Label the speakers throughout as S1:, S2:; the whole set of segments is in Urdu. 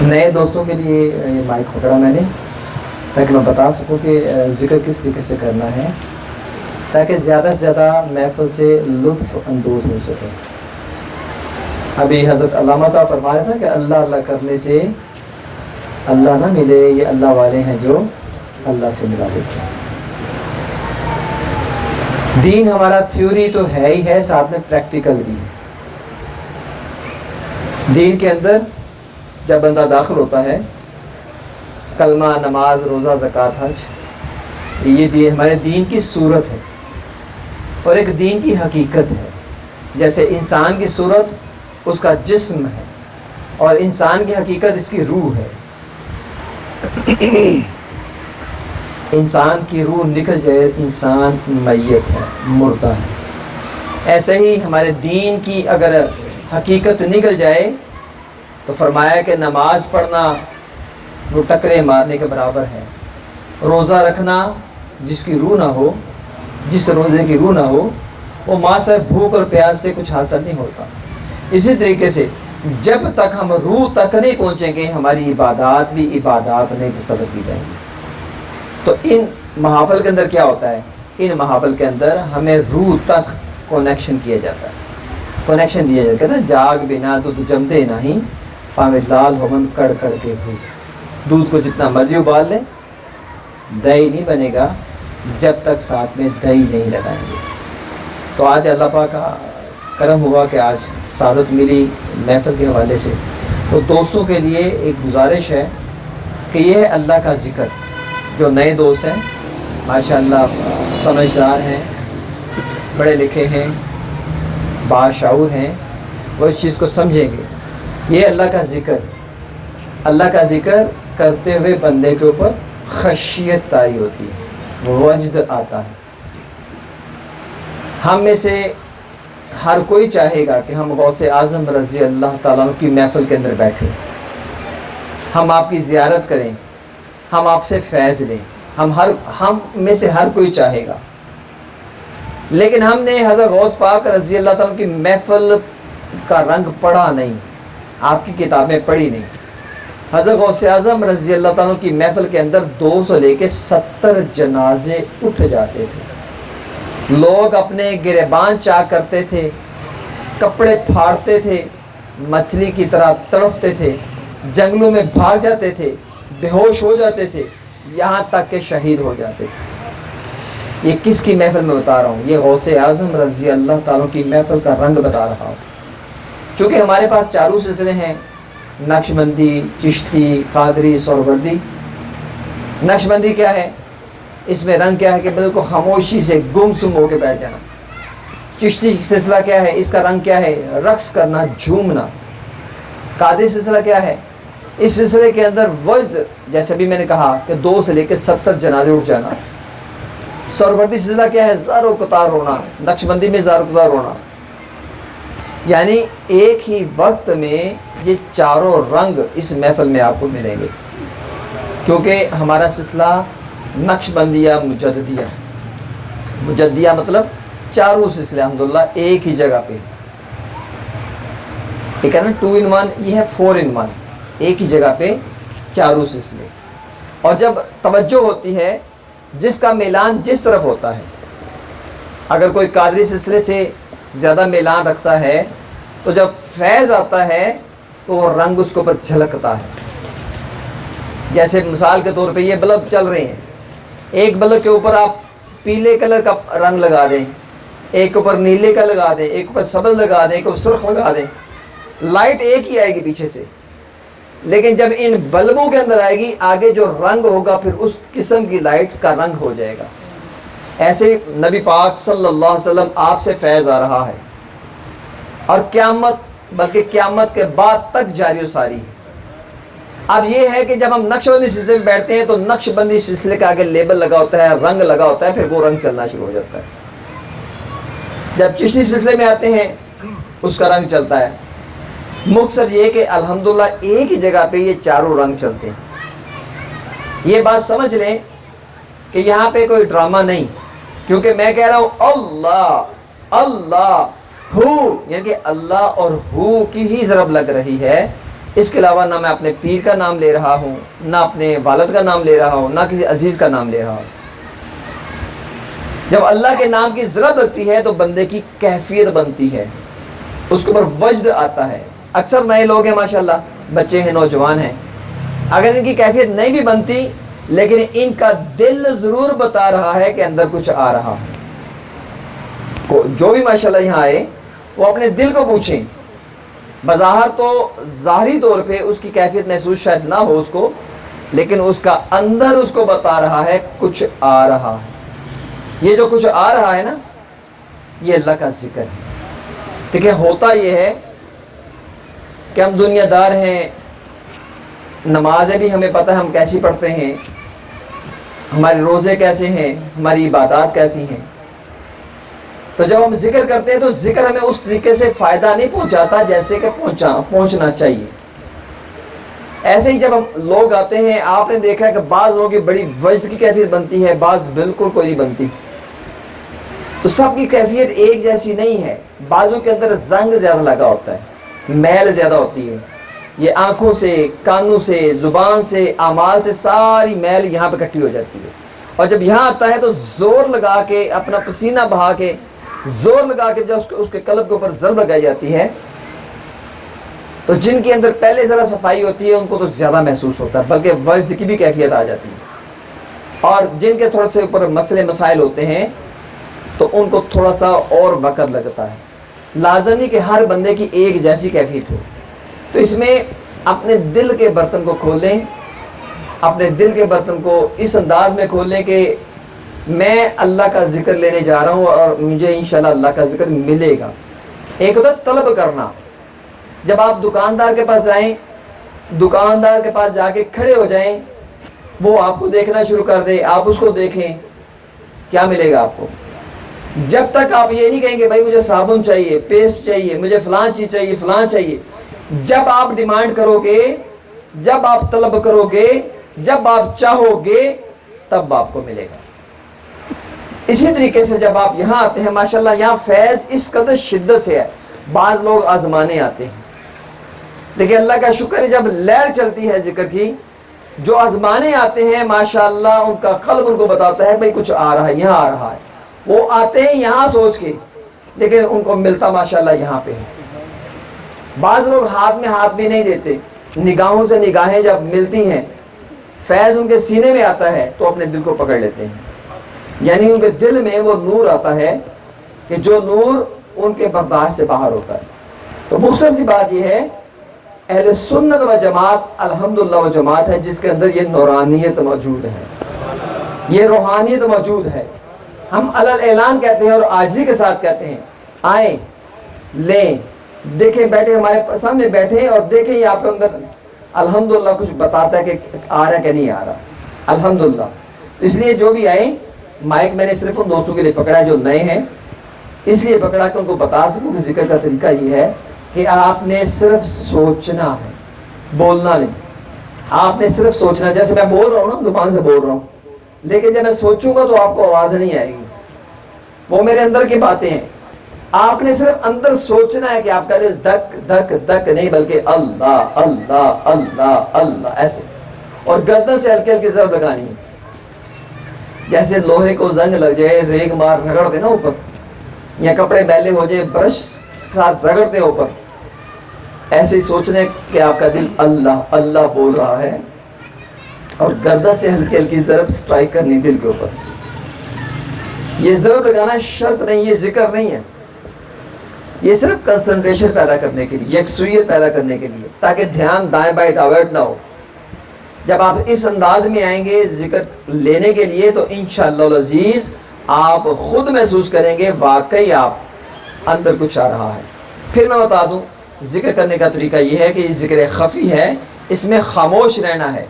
S1: نئے دوستوں کے لیے یہ مائک پکڑا میں نے تاکہ میں بتا سکوں کہ ذکر کس طریقے سے کرنا ہے، تاکہ زیادہ سے زیادہ محفل سے لطف اندوز ہو سکے۔ ابھی حضرت علامہ صاحب فرما رہے تھے کہ اللہ اللہ کرنے سے اللہ نہ ملے، یہ اللہ والے ہیں جو اللہ سے ملا دیتے ہیں۔ دین ہمارا تھیوری تو ہے ہی ہے، ساتھ میں پریکٹیکل بھی ہے۔ دین کے اندر جب بندہ داخل ہوتا ہے، کلمہ، نماز، روزہ، زکوٰۃ، حج، یہ دین ہمارے دین کی صورت ہے اور ایک دین کی حقیقت ہے۔ جیسے انسان کی صورت اس کا جسم ہے اور انسان کی حقیقت اس کی روح ہے۔ انسان کی روح نکل جائے انسان میت ہے، مردہ ہے۔ ایسے ہی ہمارے دین کی اگر حقیقت نکل جائے تو فرمایا کہ نماز پڑھنا وہ ٹکرے مارنے کے برابر ہے، روزہ رکھنا جس کی روح نہ ہو، جس روزے کی روح نہ ہو، وہ ماں سے بھوک اور پیاس سے کچھ حاصل نہیں ہوتا۔ اسی طریقے سے جب تک ہم روح تک نہیں پہنچیں گے، ہماری عبادات بھی عبادات نہیں تصور کی جائیں گی۔ تو ان محافل کے اندر کیا ہوتا ہے؟ ان محافل کے اندر ہمیں روح تک کنیکشن کیا جاتا ہے، کنیکشن دیا جاتا ہے نا۔ جاگ بنا دودھ جمدے نہیں، پاوے لال ہومن کڑ کڑ کے ہوئی۔ دودھ کو جتنا مرضی ابال لیں، دہی نہیں بنے گا جب تک ساتھ میں دہی نہیں لگائیں گے۔ تو آج اللہ پاک کا کرم ہوا کہ آج سعادت ملی محفل کے حوالے سے۔ تو دوستوں کے لیے ایک گزارش ہے کہ یہ ہے اللہ کا ذکر۔ جو نئے دوست ہیں ماشاءاللہ سمجھدار ہیں، پڑھے لکھے ہیں، باشعور ہیں، وہ اس چیز کو سمجھیں گے۔ یہ اللہ کا ذکر، اللہ کا ذکر کرتے ہوئے بندے کے اوپر خشیت طاری ہوتی ہے، وجد آتا ہے۔ ہم میں سے ہر کوئی چاہے گا کہ ہم غوث اعظم رضی اللہ تعالیٰ عنہ کی محفل کے اندر بیٹھیں، ہم آپ کی زیارت کریں، ہم آپ سے فیض لیں۔ ہم میں سے ہر کوئی چاہے گا، لیکن ہم نے حضرت غوث پاک رضی اللہ تعالیٰ عنہ کی محفل کا رنگ پڑھا نہیں، آپ کی کتابیں پڑھی نہیں۔ حضرت غوث اعظم رضی اللہ تعالیٰ کی محفل کے اندر 2 سے لے کے 70 جنازے اٹھ جاتے تھے۔ لوگ اپنے گریبان چاک کرتے تھے، کپڑے پھاڑتے تھے، مچھلی کی طرح تڑپتے تھے، جنگلوں میں بھاگ جاتے تھے، بے ہوش ہو جاتے تھے، یہاں تک کہ شہید ہو جاتے تھے۔ یہ کس کی محفل میں بتا رہا ہوں؟ یہ غوث اعظم رضی اللہ تعالیٰ کی محفل کا رنگ بتا رہا ہوں۔ چونکہ ہمارے پاس چاروں سلسلے ہیں، نقشبندی، چشتی، قادری، سہروردی۔ نقشبندی کیا ہے؟ اس میں رنگ کیا ہے کہ بالکل خاموشی سے گم سم ہو کے بیٹھ جانا۔ چشتی سلسلہ کیا ہے؟ اس کا رنگ کیا ہے؟ رقص کرنا، جھومنا۔ قادری سلسلہ کیا ہے؟ اس سلسلے کے اندر وجد، جیسے بھی میں نے کہا کہ 2 سے لے کے 70 جنازے اٹھ جانا۔ سہروردی سلسلہ کیا ہے؟ زار و قطار ہونا۔ نقشبندی میں زار و قطار ہونا، یعنی ایک ہی وقت میں یہ چاروں رنگ اس محفل میں آپ کو ملیں گے، کیونکہ ہمارا سلسلہ نقشبندیہ مجددیہ ہے۔ مجددیہ مطلب چاروں سلسلے الحمدللہ ایک ہی جگہ پہ، ایک ہے نا 2 in 1، یہ ہے 4 in 1، ایک ہی جگہ پہ چاروں سلسلے۔ اور جب توجہ ہوتی ہے، جس کا میلان جس طرف ہوتا ہے، اگر کوئی قادری سلسلے سے زیادہ میلان رکھتا ہے تو جب فیض آتا ہے تو وہ رنگ اس کے اوپر جھلکتا ہے۔ جیسے مثال کے طور پہ یہ بلب چل رہے ہیں، ایک بلب کے اوپر آپ پیلے کلر کا رنگ لگا دیں، ایک اوپر نیلے کا لگا دیں، ایک اوپر سبز لگا دیں، ایک اوپر سرخ لگا دیں، لائٹ ایک ہی آئے گی پیچھے سے، لیکن جب ان بلبوں کے اندر آئے گی، آگے جو رنگ ہوگا پھر اس قسم کی لائٹ کا رنگ ہو جائے گا۔ ایسے نبی پاک صلی اللہ علیہ وسلم آپ سے فیض آ رہا ہے، اور قیامت، بلکہ قیامت کے بعد تک جاری و ساری ہے۔ اب یہ ہے کہ جب ہم نقش بندی سلسلے میں بیٹھتے ہیں تو نقش بندی سلسلے کا آگے لیبل لگا ہوتا ہے، رنگ لگا ہوتا ہے، پھر وہ رنگ چلنا شروع ہو جاتا ہے۔ جب چشتی سلسلے میں آتے ہیں اس کا رنگ چلتا ہے۔ مختصر یہ کہ الحمدللہ ایک ہی جگہ پہ یہ چاروں رنگ چلتے ہیں۔ یہ بات سمجھ لیں کہ یہاں پہ کوئی ڈرامہ نہیں، کیونکہ میں کہہ رہا ہوں اللہ اللہ ہو، یعنی کہ اللہ اور ہو کی ہی ضرب لگ رہی ہے، اس کے علاوہ نہ میں اپنے پیر کا نام لے رہا ہوں، نہ اپنے والد کا نام لے رہا ہوں، نہ کسی عزیز کا نام لے رہا ہوں۔ جب اللہ کے نام کی ضرورت لگتی ہے تو بندے کی کیفیت بنتی ہے، اس کے اوپر وجد آتا ہے۔ اکثر نئے لوگ ہیں ماشاءاللہ، بچے ہیں، نوجوان ہیں، اگر ان کی کیفیت نہیں بھی بنتی لیکن ان کا دل ضرور بتا رہا ہے کہ اندر کچھ آ رہا ہے۔ جو بھی ماشاءاللہ یہاں آئے وہ اپنے دل کو پوچھیں، بظاہر تو ظاہری طور پہ اس کی کیفیت محسوس شاید نہ ہو اس کو، لیکن اس کا اندر اس کو بتا رہا ہے کچھ آ رہا ہے۔ یہ جو کچھ آ رہا ہے نا، یہ اللہ کا ذکر ہے۔ دیکھیں ہوتا یہ ہے کہ ہم دنیا دار ہیں، نمازیں بھی ہمیں پتہ ہے ہم کیسی پڑھتے ہیں، ہمارے روزے کیسے ہیں، ہماری عبادات کیسی ہیں، تو جب ہم ذکر کرتے ہیں تو ذکر ہمیں اس طریقے سے فائدہ نہیں پہنچاتا جیسے کہ پہنچنا چاہیے۔ ایسے ہی جب ہم لوگ آتے ہیں، آپ نے دیکھا ہے کہ بعض لوگوں کی بڑی وجد کی کیفیت بنتی ہے، بعض بالکل کوئی نہیں بنتی، تو سب کی کیفیت ایک جیسی نہیں ہے۔ بعضوں کے اندر زنگ زیادہ لگا ہوتا ہے، میل زیادہ ہوتی ہے، یہ آنکھوں سے، کانوں سے، زبان سے، اعمال سے ساری میل یہاں پہ اکٹھی ہو جاتی ہے، اور جب یہاں آتا ہے تو زور لگا کے، اپنا پسینہ بہا کے، زور لگا کے جب اس کے قلب کے اوپر ضرب لگائی جاتی ہے، تو جن کے اندر پہلے ذرا صفائی ہوتی ہے ان کو تو زیادہ محسوس ہوتا ہے، بلکہ وجد کی بھی کیفیت آ جاتی ہے، اور جن کے تھوڑے سے اوپر مسئلے مسائل ہوتے ہیں تو ان کو تھوڑا سا اور وقت لگتا ہے۔ لازم نہیں کہ ہر بندے کی ایک جیسی کیفیت ہو، تو اس میں اپنے دل کے برتن کو کھولیں، اپنے دل کے برتن کو اس انداز میں کھولیں کہ میں اللہ کا ذکر لینے جا رہا ہوں اور مجھے انشاءاللہ اللہ کا ذکر ملے گا۔ ایک ہوتا ہے طلب کرنا، جب آپ دکاندار کے پاس جائیں، دکاندار کے پاس جا کے کھڑے ہو جائیں، وہ آپ کو دیکھنا شروع کر دے، آپ اس کو دیکھیں، کیا ملے گا آپ کو؟ جب تک آپ یہ نہیں کہیں گے بھائی مجھے صابن چاہیے، پیسٹ چاہیے، مجھے فلاں چیز چاہیے، فلاں چاہیے، جب آپ ڈیمانڈ کرو گے، جب آپ طلب کرو گے، جب آپ چاہو گے، تب آپ کو ملے گا۔ اسی طریقے سے جب آپ یہاں آتے ہیں، ماشاءاللہ یہاں فیض اس قدر شدت سے ہے، بعض لوگ آزمانے آتے ہیں، لیکن اللہ کا شکر ہے جب لہر چلتی ہے ذکر کی، جو آزمانے آتے ہیں ماشاءاللہ ان کا قلب ان کو بتاتا ہے بھائی کچھ آ رہا ہے، یہاں آ رہا ہے۔ وہ آتے ہیں یہاں سوچ کے، لیکن ان کو ملتا ماشاءاللہ یہاں پہ ہے۔ بعض لوگ ہاتھ میں ہاتھ بھی نہیں دیتے، نگاہوں سے نگاہیں جب ملتی ہیں، فیض ان کے سینے میں آتا ہے تو اپنے دل کو پکڑ لیتے ہیں، یعنی ان کے دل میں وہ نور آتا ہے کہ جو نور ان کے برداشت سے باہر ہوتا ہے۔ تو مختصر سی بات یہ ہے، اہل سنت و جماعت الحمدللہ وہ جماعت ہے جس کے اندر یہ نورانیت موجود ہے، یہ روحانیت موجود ہے۔ ہم علل اعلان کہتے ہیں اور عاجزی کے ساتھ کہتے ہیں، آئیں لیں، دیکھیں، بیٹھے ہمارے سامنے بیٹھیں اور دیکھیں یہ آپ کے اندر الحمدللہ کچھ بتاتا ہے کہ آ رہا ہے کہ نہیں آ رہا، الحمدللہ۔ اس لیے جو بھی آئیں، مائک میں نے صرف ان دوستوں کے لیے پکڑا ہے جو نئے ہیں، اس لیے پکڑا کہ ان کو بتا سکوں کہ ذکر کا طریقہ یہ ہے کہ آپ نے صرف سوچنا ہے، بولنا نہیں۔ آپ نے صرف سوچنا، جیسے میں بول رہا ہوں نا، زبان سے بول رہا ہوں، لیکن جب میں سوچوں گا تو آپ کو آواز نہیں آئے گی، وہ میرے اندر کی باتیں ہیں۔ آپ نے صرف اندر سوچنا ہے کہ آپ کا دل دھک دھک دھک نہیں، بلکہ اللہ اللہ اللہ اللہ ایسے، اور گردن سے ہلکی ہلکی ضرب لگانی ہے، جیسے لوہے کو زنگ لگ جائے، ریگ مار رگڑ دینا اوپر، یا کپڑے میلے ہو جائے برش ساتھ رگڑتے ہیں اوپر، ایسے ہی سوچنے کہ آپ کا دل اللہ اللہ بول رہا ہے، اور گردن سے ہلکی ہلکی ضرب سٹرائک کرنی دل کے اوپر۔ یہ ضرب لگانا شرط نہیں، یہ ذکر نہیں ہے، یہ صرف کنسنٹریشن پیدا کرنے کے لیے، یکسوئیت پیدا کرنے کے لیے، تاکہ دھیان دائیں بائیں ڈائیورٹ نہ ہو۔ جب آپ اس انداز میں آئیں گے ذکر لینے کے لیے تو انشاءاللہ العزیز آپ خود محسوس کریں گے واقعی آپ اندر کچھ آ رہا ہے۔ پھر میں بتا دوں ذکر کرنے کا طریقہ یہ ہے کہ یہ ذکر خفی ہے، اس میں خاموش رہنا ہے،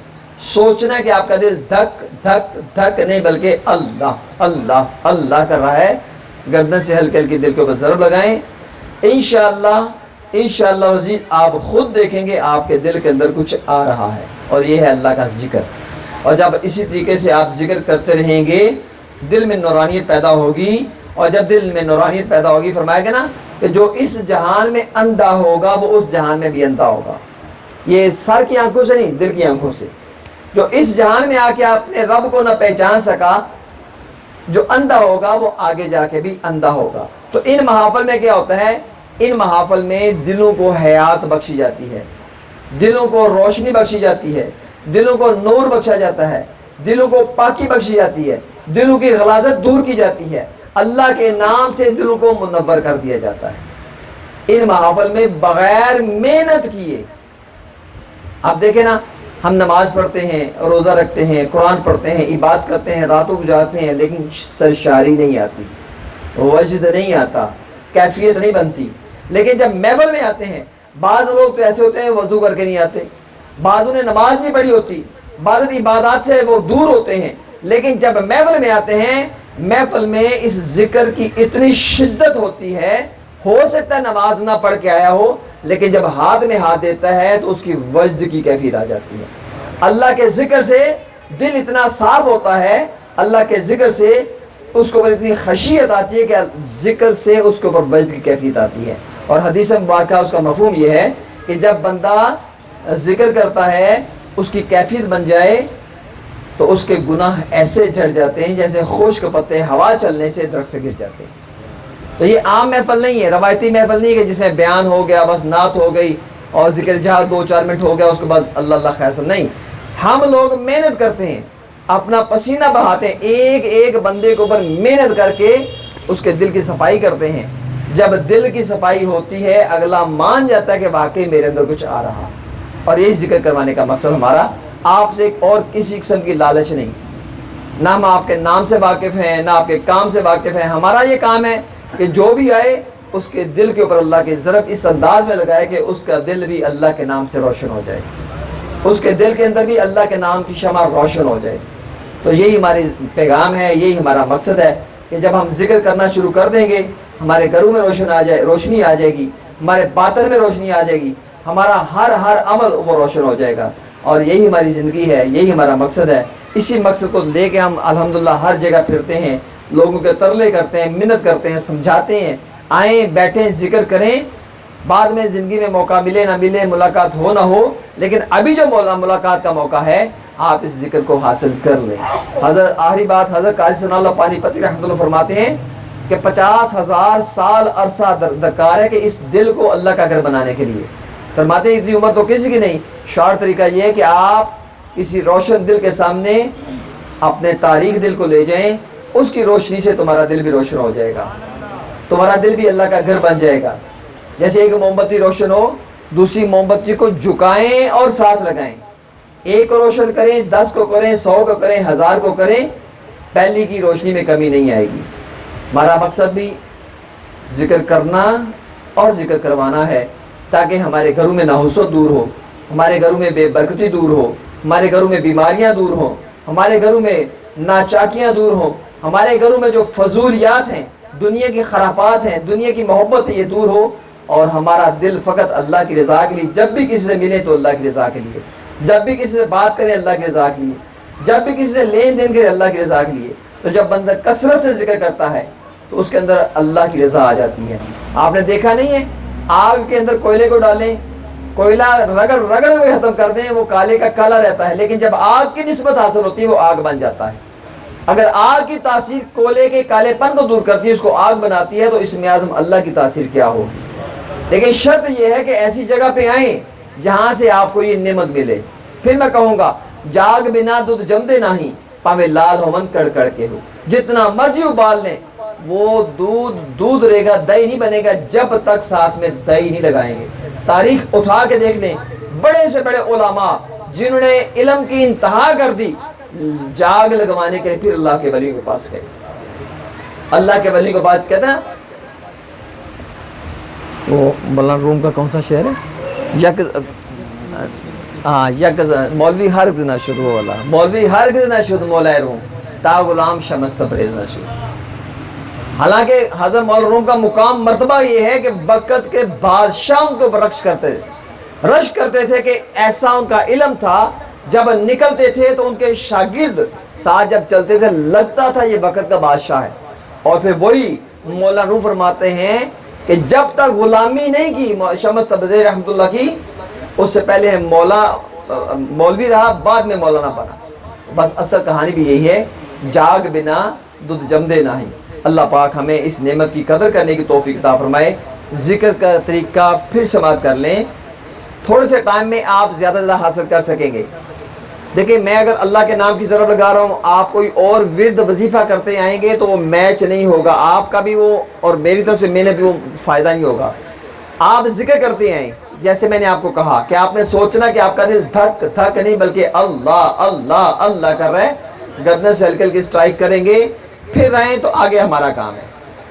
S1: سوچنا کہ آپ کا دل دھک دھک دھک نہیں، بلکہ اللہ اللہ اللہ کر رہا ہے۔ گردن سے ہلکی ہلکی دل کے اوپر ضرب لگائیں، انشاءاللہ عزیز آپ خود دیکھیں گے آپ کے دل کے اندر کچھ آ رہا ہے، اور یہ ہے اللہ کا ذکر۔ اور جب اسی طریقے سے آپ ذکر کرتے رہیں گے دل میں نورانیت پیدا ہوگی، اور جب دل میں نورانیت پیدا ہوگی، فرمایا گیا نا کہ جو اس جہان میں اندھا ہوگا وہ اس جہان میں بھی اندھا ہوگا۔ یہ سر کی آنکھوں سے نہیں، دل کی آنکھوں سے. جو اس جہان میں آ کے اپنے رب کو نہ پہچان سکا، جو اندھا ہوگا وہ آگے جا کے بھی اندھا ہوگا. تو ان محافل میں کیا ہوتا ہے؟ ان محافل میں دلوں کو حیات بخشی جاتی ہے، دلوں کو روشنی بخشی جاتی ہے، دلوں کو نور بخشا جاتا ہے، دلوں کو پاکی بخشی جاتی ہے، دلوں کی غلاظت دور کی جاتی ہے، اللہ کے نام سے دلوں کو منور کر دیا جاتا ہے. ان محافل میں بغیر محنت کیے، آپ دیکھیں نا، ہم نماز پڑھتے ہیں، روزہ رکھتے ہیں، قرآن پڑھتے ہیں، عبادت کرتے ہیں، راتوں گزارتے ہیں، لیکن سرشاری نہیں آتی، وجد نہیں آتا، کیفیت نہیں بنتی. لیکن جب محفل میں آتے ہیں، بعض لوگ تو ایسے ہوتے ہیں وضو کر کے نہیں آتے، بعضوں نے نماز نہیں پڑھی ہوتی، بعض عبادات سے وہ دور ہوتے ہیں، لیکن جب محفل میں آتے ہیں، محفل میں اس ذکر کی اتنی شدت ہوتی ہے، ہو سکتا ہے نماز نہ پڑھ کے آیا ہو، لیکن جب ہاتھ میں ہاتھ دیتا ہے تو اس کی وجد کی کیفیت آ جاتی ہے. اللہ کے ذکر سے دل اتنا صاف ہوتا ہے، اللہ کے ذکر سے اس کے اوپر اتنی خشیت آتی ہے کہ ذکر سے اس کے اوپر وجد کی کیفیت آتی ہے. اور حدیث مبارکہ اس کا مفہوم یہ ہے کہ جب بندہ ذکر کرتا ہے اس کی کیفیت بن جائے تو اس کے گناہ ایسے جھڑ جاتے ہیں جیسے خشک پتے ہوا چلنے سے درخت سے گر جاتے ہیں. تو یہ عام محفل نہیں ہے، روایتی محفل نہیں ہے کہ جس میں بیان ہو گیا، بس نعت ہو گئی اور ذکر جہاد 2-4 منٹ ہو گیا، اس کے بعد اللہ اللہ خیر سب نہیں. ہم لوگ محنت کرتے ہیں، اپنا پسینہ بہاتے ہیں، ایک ایک بندے کے اوپر محنت کر کے اس کے دل کی صفائی کرتے ہیں. جب دل کی صفائی ہوتی ہے، اگلا مان جاتا ہے کہ واقعی میرے اندر کچھ آ رہا. اور یہی ذکر کروانے کا مقصد ہمارا، آپ سے ایک اور کسی قسم کی لالچ نہیں. نہ ہم آپ کے نام سے واقف ہیں، نہ آپ کے کام سے واقف ہیں. ہمارا یہ کام ہے کہ جو بھی آئے اس کے دل کے اوپر اللہ کی ضرب اس انداز میں لگائے کہ اس کا دل بھی اللہ کے نام سے روشن ہو جائے، اس کے دل کے اندر بھی اللہ کے نام کی شمع روشن ہو جائے. تو یہی ہماری پیغام ہے، یہی ہمارا مقصد ہے کہ جب ہم ذکر کرنا شروع کر دیں گے، ہمارے گھروں میں روشنی آ جائے گی، ہمارے باطن میں روشنی آ جائے گی، ہمارا ہر عمل وہ روشن ہو جائے گا. اور یہی ہماری زندگی ہے، یہی ہمارا مقصد ہے. اسی مقصد کو لے کے ہم الحمدللہ ہر جگہ پھرتے ہیں، لوگوں کے ترلے کرتے ہیں، منت کرتے ہیں، سمجھاتے ہیں، آئیں بیٹھیں ذکر کریں. بعد میں زندگی میں موقع ملے نہ ملے، ملاقات ہو نہ ہو، لیکن ابھی جو ملاقات کا موقع ہے آپ اس ذکر کو حاصل کر لیں. حضرت آخری بات، حضرت قاضی ثناء اللہ پانی پتی رحمۃ اللہ فرماتے ہیں کہ 50,000 سال عرصہ درکار ہے کہ اس دل کو اللہ کا گھر بنانے کے لیے. فرماتے ہیں اتنی عمر تو کسی کی نہیں. شارٹ طریقہ یہ ہے کہ آپ کسی روشن دل کے سامنے اپنے تاریک دل کو لے جائیں، اس کی روشنی سے تمہارا دل بھی روشن ہو جائے گا، تمہارا دل بھی اللہ کا گھر بن جائے گا. جیسے ایک موم بتی روشن ہو، دوسری موم بتی کو جھکائیں اور ساتھ لگائیں. ایک کو روشن کریں، 10 کو کریں، 100 کو کریں، 1000 کو کریں، پہلی کی روشنی میں کمی نہیں آئے گی. ہمارا مقصد بھی ذکر کرنا اور ذکر کروانا ہے تاکہ ہمارے گھروں میں نحوست دور ہو، ہمارے گھروں میں بے برکتی دور ہو، ہمارے گھروں میں بیماریاں دور ہوں، ہمارے گھروں میں ناچاکیاں دور ہوں، ہمارے گھروں میں جو فضولیات ہیں، دنیا کی خرافات ہیں، دنیا کی محبت ہے، یہ دور ہو، اور ہمارا دل فقط اللہ کی رضا کے لیے. جب بھی کسی سے ملے تو اللہ کی رضا کے لیے، جب بھی کسی سے بات کریں اللہ کی رضا کے لیے، جب بھی کسی سے لین دین کریں اللہ کی رضا کے لیے. تو جب بندہ کثرت سے ذکر کرتا ہے تو اس کے اندر اللہ کی رضا آ جاتی ہے. آپ نے دیکھا نہیں ہے، آگ کے اندر کوئلے کو ڈالیں، کوئلہ رگڑ ہوئے ختم کر دیں، وہ کالے کا کالا رہتا ہے، لیکن جب آگ کی نسبت حاصل ہوتی ہے وہ آگ بن جاتا ہے. اگر آگ کی تاثیر کولے کے کالے پن کو دور کرتی ہے، اس کو آگ بناتی ہے، تو اس میں اعظم اللہ کی تاثیر کیا ہوگی. لیکن شرط یہ ہے کہ ایسی جگہ پہ آئیں جہاں سے آپ کو یہ نعمت ملے. پھر میں کہوں گا، جاگ بنا دودھ جمدے نہیں، پاوے لال ہو من کڑ کڑ کے ہو. جتنا مرضی ابال لیں وہ دودھ رہے گا، دہی نہیں بنے گا جب تک ساتھ میں دہی نہیں لگائیں گے. تاریخ اٹھا کے دیکھ لیں، بڑے سے بڑے علماء جنہوں نے علم کی انتہا کر دی، جاگ لگوانے کے لیے پھر اللہ کے ولی کے پاس گئے. اللہ کے ولی کے پاس کہتے ہیں، وہ بلان روم کا کون سا شہر ہے، مولوی ہرگز نہ شروع والا، مولوی ہرگز نہ شروع مولا روم تا غلام شمس تبریز نہ شروع. حالانکہ حضرت مولا روم کا مقام مرتبہ یہ ہے کہ وقت کے بادشاہوں کو رقص کرتے تھے کہ ایسا ان کا علم تھا، جب نکلتے تھے تو ان کے شاگرد ساتھ جب چلتے تھے لگتا تھا یہ وقت کا بادشاہ ہے. اور پھر وہی مولا روم فرماتے ہیں کہ جب تک غلامی نہیں کی شمس تبریز رحمۃ اللہ کی، اس سے پہلے ہم مولوی رہا، بعد میں مولانا بنا. بس اصل کہانی بھی یہی ہے، جاگ بنا دودھ جمدے نہیں. اللہ پاک ہمیں اس نعمت کی قدر کرنے کی توفیق عطا فرمائے. ذکر کا طریقہ پھر سماعت کر لیں، تھوڑے سے ٹائم میں آپ زیادہ زیادہ حاصل کر سکیں گے. دیکھیں میں اگر اللہ کے نام کی ضرب لگا رہا ہوں، آپ کوئی اور ورد وظیفہ کرتے آئیں گے تو وہ میچ نہیں ہوگا، آپ کا بھی وہ اور میری طرف سے میں نے بھی وہ فائدہ نہیں ہوگا. آپ ذکر کرتے آئیں، جیسے میں نے آپ کو کہا کہ آپ نے سوچنا کہ آپ کا دل دھک دھک نہیں بلکہ اللہ اللہ اللہ کر رہا ہے. گردن سے ہلکے ہلکے اسٹرائک کریں گے، پھر رہیں تو آگے ہمارا کام ہے.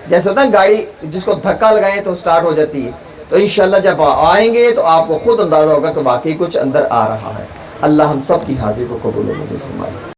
S1: جیسے ہوتا ہے گاڑی جس کو دھکا لگائیں تو سٹارٹ ہو جاتی ہے، تو انشاءاللہ جب آئیں گے تو آپ کو خود اندازہ ہوگا کہ واقعی کچھ اندر آ رہا ہے. اللہ ہم سب کی حاضری کو قبول و منظور فرمائے.